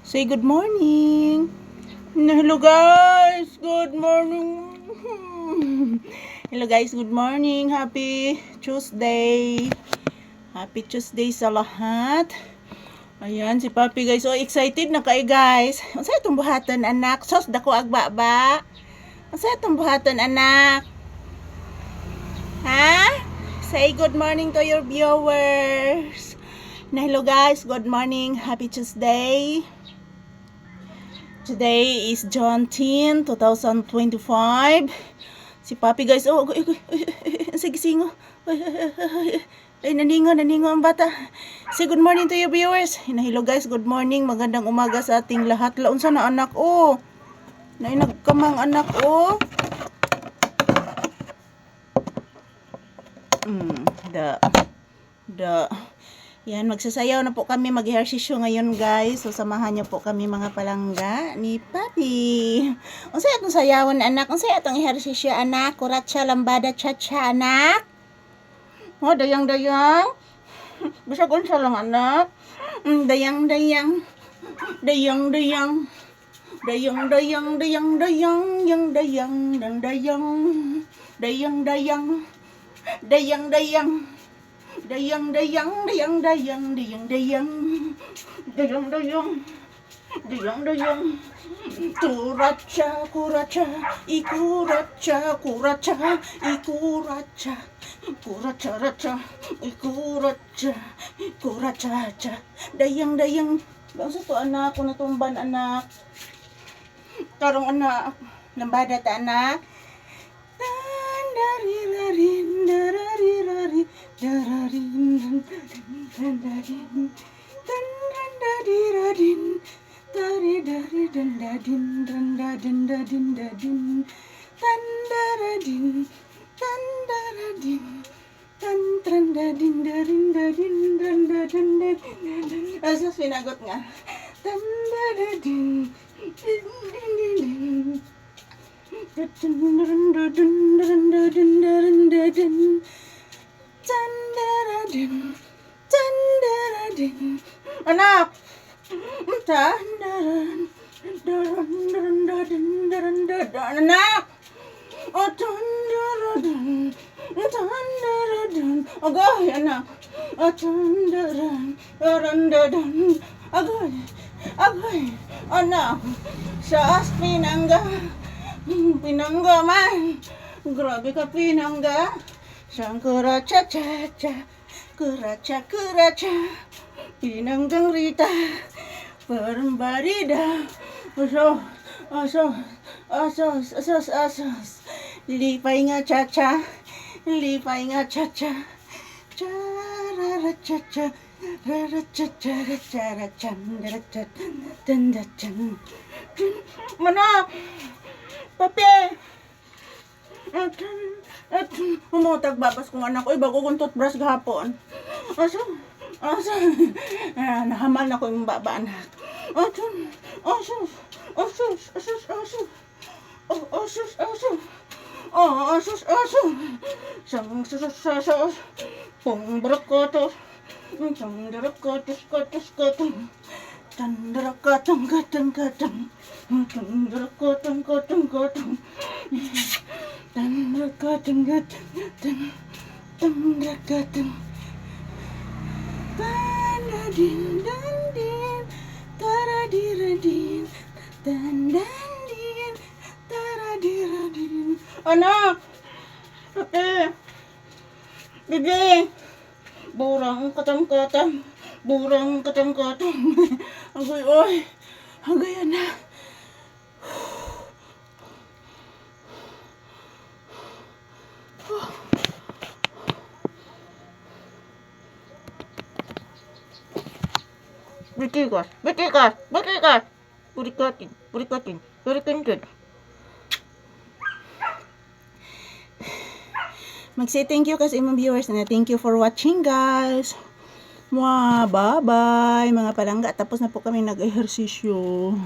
Say good morning. Hello guys, good morning. Hello guys, good morning. Happy Tuesday. Happy Tuesday sa lahat. Ayan, si Papi guys. So excited na kayo guys. Unsa itong buhaton anak? Sos dako agba ba? Unsa itong buhaton anak? Ha? Say good morning to your viewers. Hello guys, good morning. Happy Tuesday. Today is June 10, 2025. Si Papi guys, oh, sige singo. Ay, naningo ang bata. Say good morning to your viewers. Hello guys, good morning. Magandang umaga sa ating lahat. Launsa na anak, oh. Nagkamang anak, oh. Yan, magsasayaw na po kami, mag-ehersisyo ngayon guys. So samahan niyo po kami mga palangga ni Papi. Unsay atong sayawan anak? Unsay atong ehersisyo anak? Kuratsa, lambada, cha-cha anak. Oh, dayang-dayang. Bisag unsa lang anak. Dayang-dayang. Dayang-dayang. Dayang-dayang, dayang-dayang, yang dayang, dan dayang. Dayang-dayang. Dayang-dayang. Dayang dayang dayang dayang dayang dayang dayang dayang dayang dayang kuracha kuracha ikuracha kuracha ikuracha kuracha racha ikuracha kuracha dayang dayang bangsa to anak ko natumban anak tarong anak lambada ta anak darirarin dararirari dararin dandarin dandadiradin daridari dandadin dandadin dadin dadin dandaradin dandaradin dantrandadin darin dadin dandadin dadin asas pinagot nga dandaradin anak anak agay anak agay agay anak sa pinangga pinangga man grabe ka pinangga sang kuracha cha cha kuracha kuracha pinanggang rita parbarida asos lipay nga cha cha lipay nga cha cha charara cha cha rara cha cha chara chan dara cha danda chan mana Papi! Umutag babas kong anak ko. Bago kong toothbrush gahapon. Aso? Nahamal na ko yung baba anak. Asos! Sang sasos. Pong barakotos. Sang darakotos. Tandarakatang katang. Tandarakatang katang. Tandarakatang. Dandadin dandin taradiradin dandandin taradiradin. Anak! Ate! Bibi! Burang katang. Burang katang. Agay, oy. Agay, anak. Bitikas. Purikatin. Mag-say thank you kasi imong viewers na thank you for watching guys. Bye-bye mga palangga. Tapos na po kami nag-ehersisyo.